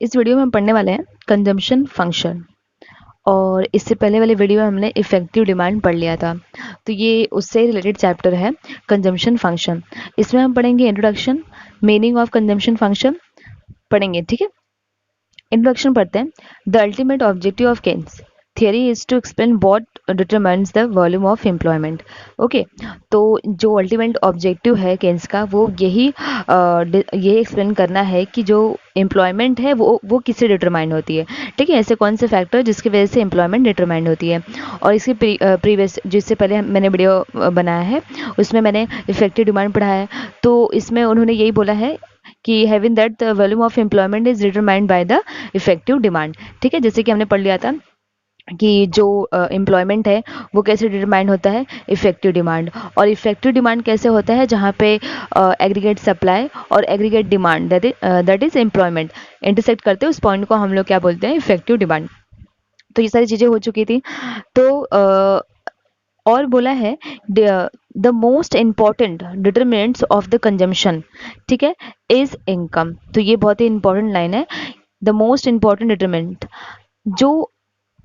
इस वीडियो में हम पढ़ने वाले हैं कंजम्पशन फंक्शन। और इससे पहले वाले वीडियो में हमने इफेक्टिव डिमांड पढ़ लिया था, तो ये उससे रिलेटेड चैप्टर है कंजम्पशन फंक्शन। इसमें हम पढ़ेंगे introduction, meaning of consumption function पढ़ेंगे। ठीक है, इंट्रोडक्शन पढ़ते हैं। The ultimate objective of Keynes theory is to explain what determines the volume of employment. Okay, तो जो अल्टीमेट ऑब्जेक्टिव है केन्स का वो यही एक्सप्लेन करना है कि जो एम्प्लॉयमेंट है वो किससे डिटरमाइन होती है। ठीक है, ऐसे कौन से फैक्टर जिसकी वजह से एम्प्लॉयमेंट डिटरमाइन होती है। और इसके प्रीवियस जिससे पहले मैंने वीडियो बनाया है उसमें मैंने इफेक्टिव डिमांड पढ़ा है। तो इसमें उन्होंने यही बोला है कि having that the volume of employment is determined by the effective demand. ठीक है, जैसे कि हमने पढ़ लिया था कि जो एम्प्लॉयमेंट है वो कैसे डिटरमाइन होता है, इफेक्टिव डिमांड। और इफेक्टिव डिमांड कैसे होता है, जहाँ पे एग्रीगेट सप्लाई और aggregate demand that is employment intersect करते हैं, उस पॉइंट को हम लोग क्या बोलते हैं, इफेक्टिव डिमांड। तो ये सारी चीज़ें हो चुकी थी। तो और बोला है the most important determinants of the consumption, ठीक है, इज इनकम। तो ये बहुत ही इंपॉर्टेंट लाइन है। द मोस्ट इम्पॉर्टेंट डिटरमिनेंट, जो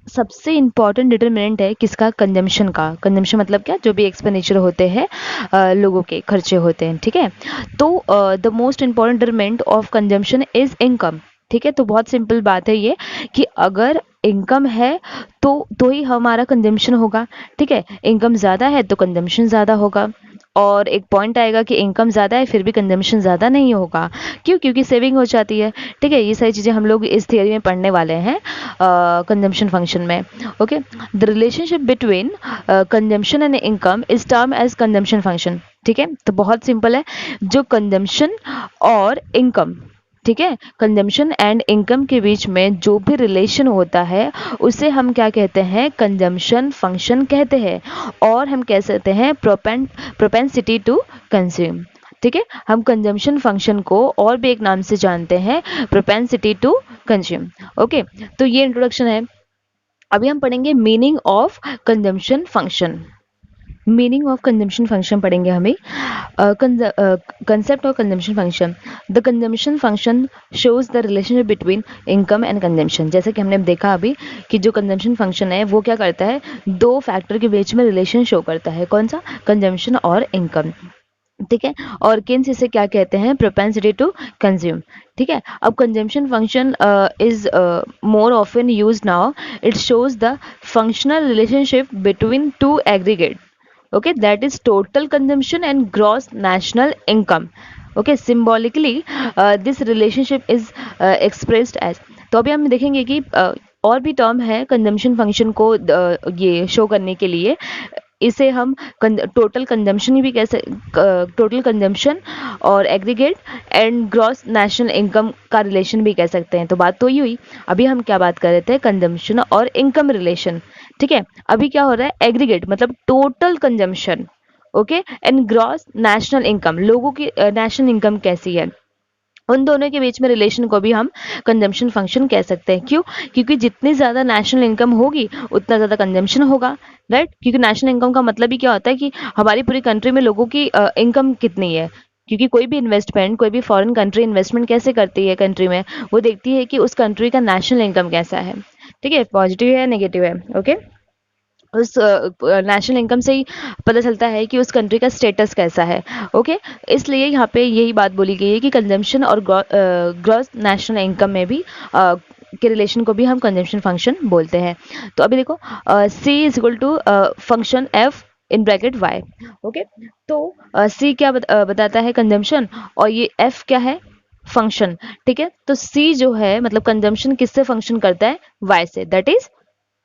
सबसे इम्पॉर्टेंट डिटरमिनेंट है किसका, कंजम्पशन का। कंजम्पशन मतलब क्या, जो भी एक्सपेंडिचर होते हैं, लोगों के खर्चे होते हैं। ठीक है, तो the most important determinant of consumption is income. ठीक है, तो बहुत सिंपल बात है ये कि अगर इनकम है तो ही हमारा कंजम्पशन होगा। ठीक है, इनकम ज़्यादा है तो कंजम्पशन ज़्यादा होगा। और एक पॉइंट आएगा कि इनकम ज़्यादा है फिर भी कंजम्पशन ज़्यादा नहीं होगा। क्यों? क्योंकि सेविंग हो जाती है। ठीक है, ये सारी चीज़ें हम लोग इस थियरी में पढ़ने वाले हैं कंजम्पशन फंक्शन में। Okay, the relationship between consumption and income is term as consumption function. ठीक है, तो बहुत सिंपल है, जो कंजम्पशन और इनकम, ठीक है, कंजम्पशन एंड इनकम के बीच में जो भी रिलेशन होता है उसे हम क्या कहते हैं, कंजम्पशन फंक्शन कहते हैं। और हम कह सकते हैं प्रोपेंसिटी टू कंज्यूम। ठीक है, हम कंजम्पशन फंक्शन को और भी एक नाम से जानते हैं, प्रोपेंसिटी टू कंज्यूम। ओके, तो ये इंट्रोडक्शन है। अभी हम पढ़ेंगे meaning of consumption function. Meaning of consumption function पढ़ेंगे हमें। Concept of consumption function, the consumption function shows the relationship between income and consumption. जैसे कि हमने देखा अभी कि जो कंजम्पशन फंक्शन है वो क्या करता है, दो फैक्टर के बीच में रिलेशन शो करता है। कौन सा, कंजम्पशन और इनकम। ठीक है, और केन्स इसे क्या कहते हैं, प्रोपेंसिटी टू कंज्यूम। ठीक है, अब consumption function is more often use now. It shows the functional relationship between two aggregate, okay, that is total consumption and gross national income. Okay, symbolically this relationship is expressed as। तो अभी हम देखेंगे कि और भी term है consumption function को ये शो करने के लिए। इसे हम टोटल कंजम्पशन भी कैसे, टोटल कंजम्पशन और aggregate and gross national income का रिलेशन भी कह सकते हैं। तो बात तो ही हुई। अभी हम क्या बात कर रहे थे, कंजम्पशन और इनकम रिलेशन। ठीक है, अभी क्या हो रहा है, एग्रीगेट मतलब total consumption, okay, and gross national income, लोगों की नेशनल इनकम कैसी है, उन दोनों के बीच में रिलेशन को भी हम कंजम्पशन फंक्शन कह सकते हैं। क्यों? क्योंकि जितनी ज़्यादा नेशनल इनकम होगी उतना ज़्यादा कंजम्पशन होगा, राइट। क्योंकि नेशनल इनकम का मतलब ही क्या होता है कि हमारी पूरी कंट्री में लोगों की इनकम कितनी है। क्योंकि कोई भी इन्वेस्टमेंट, कोई भी फॉरेन कंट्री इन्वेस्टमेंट कैसे करती है कंट्री में, वो देखती है कि उस कंट्री का नेशनल इनकम कैसा है। ठीक है, पॉजिटिव है नेगेटिव है, ओके। उस नेशनल इनकम से ही पता चलता है कि उस कंट्री का स्टेटस कैसा है। ओके, इसलिए यहाँ पे यही बात बोली गई है कि कंजम्पशन और ग्रॉस नेशनल इनकम में भी के रिलेशन को भी हम कंजम्पशन फंक्शन बोलते हैं। तो अभी देखो, C is equal to function F in bracket Y. Okay, तो सी क्या बताता है, कंजम्पशन, और ये एफ क्या है, फंक्शन। ठीक है, तो सी जो है मतलब कंजम्पशन किससे फंक्शन करता है, वाई से, दैट इज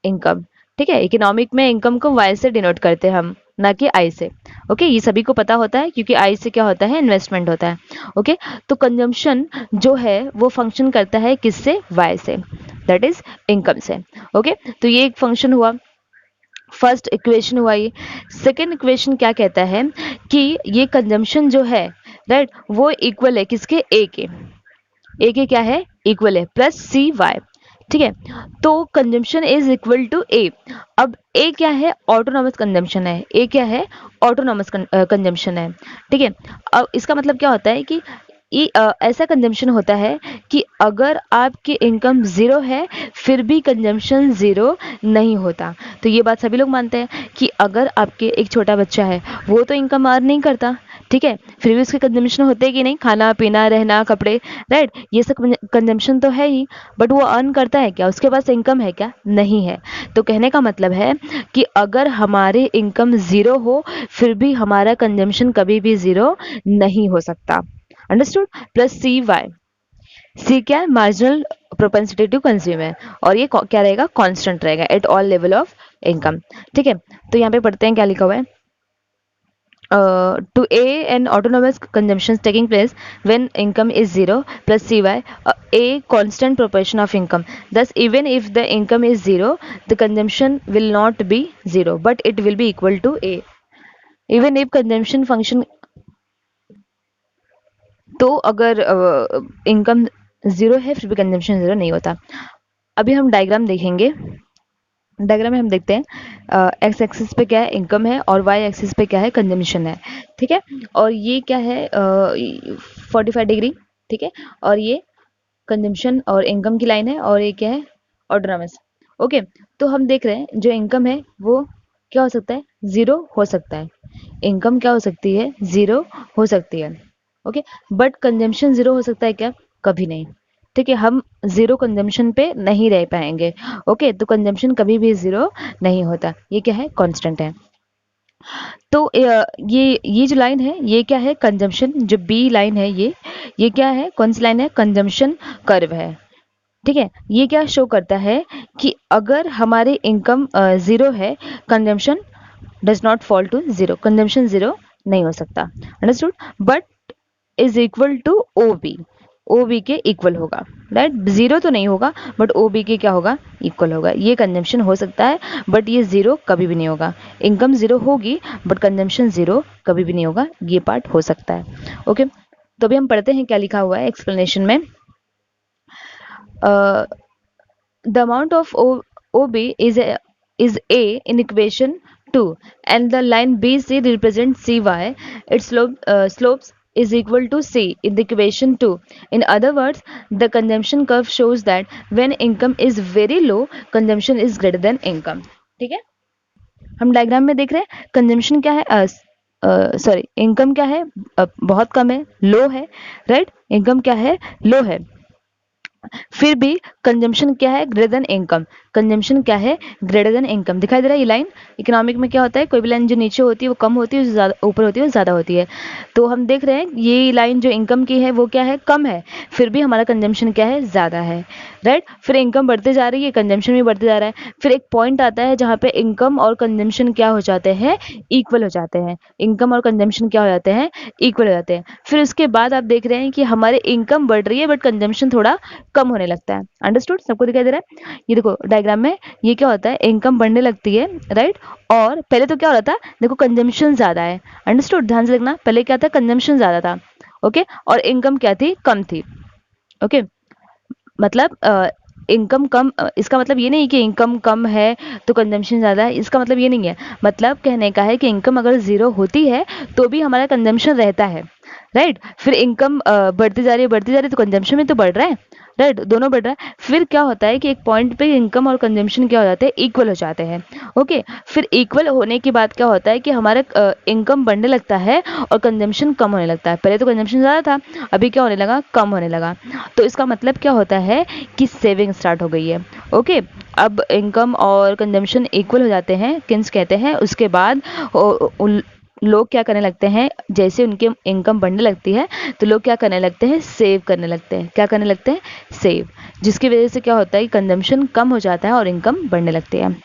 इनकम। ठीक है, इकोनॉमिक में इनकम को वाई से डिनोट करते हैं हम, ना कि आई से। ओके, ये सभी को पता होता है क्योंकि आई से क्या होता है, इन्वेस्टमेंट होता है। ओके, तो कंजम्पशन जो है वो फंक्शन करता है किससे, वाई से, दैट इज इनकम से। ओके, तो ये एक फंक्शन हुआ, फर्स्ट इक्वेशन हुआ ये। सेकेंड इक्वेशन क्या कहता है कि ये कंजम्पशन जो है, राइट, वो इक्वल है किसके, ए के क्या है, इक्वल है प्लस सी वाई। ठीक है, तो कंजम्पशन इज इक्वल टू ए। अब ए क्या है, ऑटोनॉमस कंजम्पशन है। ए क्या है, ऑटोनॉमस कंजम्पशन है। ठीक है, अब इसका मतलब क्या होता है कि ऐसा कंजम्पशन होता है कि अगर आपकी इनकम ज़ीरो है फिर भी कंजम्पशन ज़ीरो नहीं होता। तो ये बात सभी लोग मानते हैं कि अगर आपके एक छोटा बच्चा है, वो तो इनकम अर्न नहीं करता, ठीक है, फिर भी उसके कंजम्पशन होते हैं कि नहीं, खाना पीना रहना कपड़े, राइट, ये सब कंजम्पशन तो है ही, बट वो अर्न करता है क्या, उसके पास इनकम है क्या, नहीं है। तो कहने का मतलब है कि अगर हमारी इनकम ज़ीरो हो फिर भी हमारा कंजम्पशन कभी भी ज़ीरो नहीं हो सकता। अंडरस्टूड। प्लस सी वाई, सी क्या है, मार्जिनल प्रोपेंसिटी टू कंज्यूम है, और ये क्या रहेगा, कांस्टेंट रहेगा at all level of income, ठीक है। तो यहाँ पे पढ़ते हैं क्या लिखा हुआ है। To A, an autonomous consumption taking place when income is zero plus CY, A constant proportion of income. Thus, even if the income is zero, the consumption will not be zero, but it will be equal to A. Even if consumption function, तो अगर income zero है फिर भी consumption zero नहीं होता। अभी हम diagram देखेंगे। डायग्राम में हम देखते हैं एक्स एक्सिस पे क्या है, इनकम है, और वाई एक्सिस पे क्या है, कंजम्पशन है, ठीक है। और ये क्या है, 45 डिग्री, ठीक है, और ये कंजम्पशन और इनकम की लाइन है, और ये क्या है, ऑटोनॉमस। ओके, तो हम देख रहे हैं जो इनकम है वो क्या हो सकता है, ज़ीरो हो सकता है। इनकम क्या हो सकती है, ज़ीरो हो सकती है, ओके। बट कंजम्पशन ज़ीरो हो सकता है क्या, कभी नहीं, ठीक है। हम ज़ीरो कंजम्पशन पे नहीं रह पाएंगे, ओके। तो कंजम्पशन कभी भी ज़ीरो नहीं होता, ये क्या है, कांस्टेंट है। तो ये जो लाइन है ये क्या है, कंजम्पशन, जो बी लाइन है ये क्या है, कौन सी लाइन है, कंजम्पशन कर्व है, ठीक है। ये क्या शो करता है कि अगर हमारे इनकम ज़ीरो है, consumption does not fall to zero, consumption zero नहीं हो सकता, understood. But is equal to O B, O B के इक्वल होगा, राइट। ज़ीरो तो नहीं होगा बट ओ बी के क्या होगा, इक्वल होगा। ये कंजम्पशन हो सकता है बट ये ज़ीरो कभी भी नहीं होगा। इनकम ज़ीरो होगी बट कंजम्पशन ज़ीरो कभी भी नहीं होगा, ये पार्ट हो सकता है, ओके। तो अभी हम पढ़ते हैं क्या लिखा हुआ है एक्सप्लेनेशन में। The amount of OB is A in equation 2, and the line BC represents CY. Its slopes is equal to C in the equation 2. In other words, the consumption curve shows that when income is very low, consumption is greater than income. ठीक है, हम diagram में देख रहे हैं consumption क्या है, sorry, income क्या है, बहुत कम है, लो है, राइट। इनकम क्या है, लो है, फिर भी कंजम्पशन क्या है, ग्रेटर देन इनकम। कंजम्पशन क्या है, ग्रेटर देन इनकम। दिखाई दे रहा है ये लाइन। इकोनॉमिक में क्या होता है, कोई भी लाइन जो नीचे होती है वो कम होती है, जो ज़्यादा ऊपर होती है वो ज़्यादा होती है। तो हम देख रहे हैं ये लाइन जो इनकम की है वो क्या है, कम है, फिर भी हमारा कंजम्पशन क्या है, ज़्यादा है, राइट। फिर इनकम बढ़ते जा रही है, कंजम्पशन भी बढ़ते जा रहा है। फिर एक पॉइंट आता है जहाँ पे इनकम और कंजम्पशन क्या हो जाते हैं, इक्वल हो जाते हैं। इनकम और कंजम्पशन क्या हो जाते हैं, इक्वल हो जाते हैं। फिर उसके बाद आप देख रहे हैं कि हमारे इनकम बढ़ रही है बट कंजम्पशन थोड़ा कम होने लगता है। अंडरस्टूड, सबको दिखाई दे रहा है। ये देखो डायग्राम में ये क्या होता है, इनकम बढ़ने लगती है, राइट। और पहले तो क्या हो रहा था, देखो कंजम्पशन ज्यादा है, अंडरस्टूड, ध्यान से देखना, पहले क्या था, कंजम्पशन ज्यादा था, ओके, और इनकम क्या थी, कम थी, ओके। मतलब इनकम कम, इसका मतलब ये नहीं कि इनकम कम है तो कंजम्पशन ज़्यादा है, इसका मतलब ये नहीं है। मतलब कहने का है कि इनकम अगर ज़ीरो होती है तो भी हमारा कंजम्पशन रहता है, राइट। फिर इनकम बढ़ती जा रही है, बढ़ती जा रही है, तो कंजम्पशन में तो बढ़ रहा है, राइट, दोनों बढ़ रहा है। फिर क्या होता है कि एक पॉइंट पे इनकम और कंजम्पशन क्या हो जाते हैं, इक्वल हो जाते हैं, ओके। फिर इक्वल होने के बाद क्या होता है कि हमारा इनकम बढ़ने लगता है और कंजम्पशन कम होने लगता है। पहले तो कंजम्पशन ज़्यादा था, अभी क्या होने लगा, कम होने लगा। तो इसका मतलब क्या होता है कि सेविंग स्टार्ट हो गई है, ओके। अब इनकम और कंजम्पशन इक्वल हो जाते हैं, किन्स कहते हैं, उसके बाद लोग क्या करने लगते हैं, जैसे उनके इनकम बढ़ने लगती है तो लोग क्या करने लगते हैं, सेव करने लगते हैं। क्या करने लगते हैं, सेव, जिसकी वजह से क्या होता है, कंजम्पशन कम हो जाता है और इनकम बढ़ने लगती है,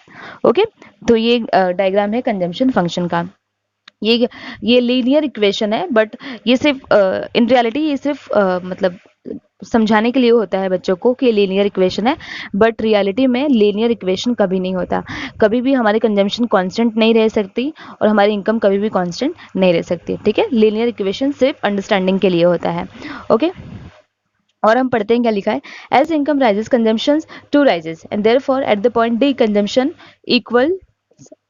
ओके। तो ये डायग्राम है कंजम्पशन फंक्शन का। ये लीनियर इक्वेशन है, बट ये सिर्फ इन रियलिटी ये सिर्फ मतलब समझाने के लिए होता है बच्चों को कि लीनियर इक्वेशन है, बट रियलिटी में लीनियर इक्वेशन कभी नहीं होता। कभी भी हमारी कंजम्पशन कांस्टेंट नहीं रह सकती और हमारी इनकम कभी भी कांस्टेंट नहीं रह सकती, ठीक है। लीनियर इक्वेशन सिर्फ अंडरस्टैंडिंग के लिए होता है, ओके। और हम पढ़ते हैं क्या लिखा है, as income rises consumption to rises and therefore at the point D consumption equal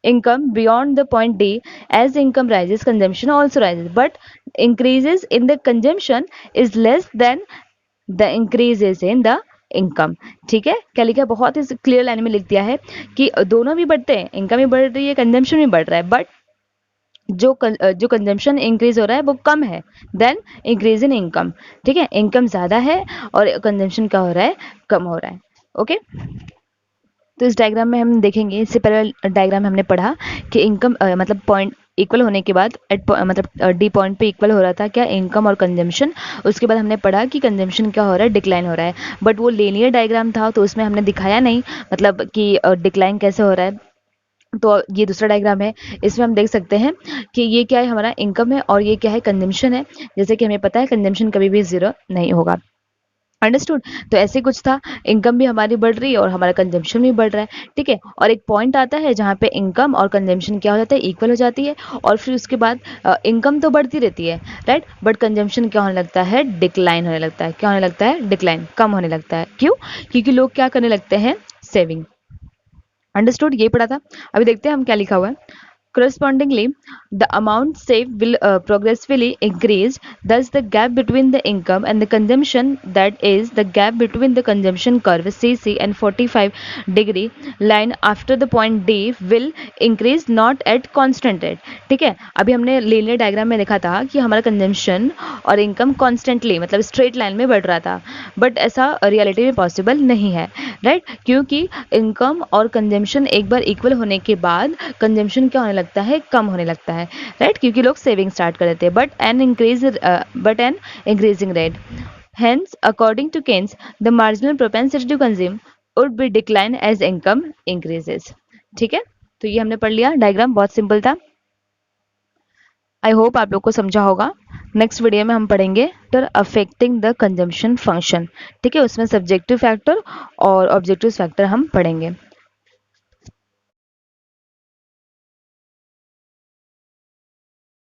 income beyond the point D. As income rises, consumption also rises, but increases in the consumption is less than the increases in the income. ठीक है, क्या लिखा है, बहुत ही clear line में लिख दिया है कि दोनों भी बढ़ते हैं, इनकम भी बढ़ रही है, कंजम्पशन भी बढ़ रहा है, बट जो कंजम्पशन इंक्रीज हो रहा है वो कम है देन इंक्रीज इन इनकम। ठीक है, इनकम ज़्यादा है और कंजम्पशन क्या हो रहा है, कम हो रहा है। ओके, तो इस डायग्राम में हम देखेंगे, इससे पहले डायग्राम में हमने पढ़ा कि इनकम मतलब पॉइंट इक्वल होने के बाद मतलब डी पॉइंट पे इक्वल हो रहा था क्या, इनकम और कंजम्पशन। उसके बाद हमने पढ़ा कि कंजम्पशन क्या हो रहा है, डिक्लाइन हो रहा है, बट वो लीनियर डायग्राम था तो उसमें हमने दिखाया नहीं मतलब कि डिक्लाइन कैसे हो रहा है। तो ये दूसरा डायग्राम है, इसमें हम देख सकते हैं कि ये क्या है, हमारा इनकम है और ये क्या है, कंजम्पशन है। जैसे कि हमें पता है कंजम्पशन कभी भी जीरो नहीं होगा। अंडरस्टूड। तो ऐसे कुछ था, इनकम भी हमारी बढ़ रही है और हमारा कंजम्पशन भी बढ़ रहा है। ठीक है, और एक पॉइंट आता है जहाँ पे इनकम और कंजम्पशन क्या हो जाता है, इक्वल हो जाती है, और फिर उसके बाद इनकम तो बढ़ती रहती है, राइट, बट कंजम्पशन क्या होने लगता है, डिक्लाइन होने लगता है। क्या होने लगता है, डिक्लाइन, कम होने लगता है। क्यों, क्योंकि लोग क्या करने लगते हैं, सेविंग। अंडरस्टूड, ये पढ़ा था। अभी देखते हैं हम क्या लिखा हुआ है। Correspondingly, the amount saved will progressively increase. Thus, the gap between the income and the consumption, that is, the gap between the consumption curve CC and 45-degree line after the point D, will increase not at constant rate. ठीक है, अभी हमने linear diagram में देखा था कि हमारा consumption और इनकम कॉन्स्टेंटली मतलब स्ट्रेट लाइन में बढ़ रहा था, बट ऐसा रियलिटी में पॉसिबल नहीं है, राइट, क्योंकि इनकम और कंजम्पशन एक बार इक्वल होने के बाद कंजम्पशन क्या होने लगता है, कम होने लगता है, राइट, क्योंकि लोग सेविंग स्टार्ट कर देते हैं, but an increasing rate. Hence, according to Keynes, the marginal propensity to consume would be decline as income increases. ठीक है, तो ये हमने पढ़ लिया, डायग्राम बहुत सिंपल था। आई होप आप लोग को समझा होगा। नेक्स्ट वीडियो में हम पढ़ेंगे factor affecting the consumption function. ठीक है, उसमें सब्जेक्टिव फैक्टर और ऑब्जेक्टिव फैक्टर हम पढ़ेंगे।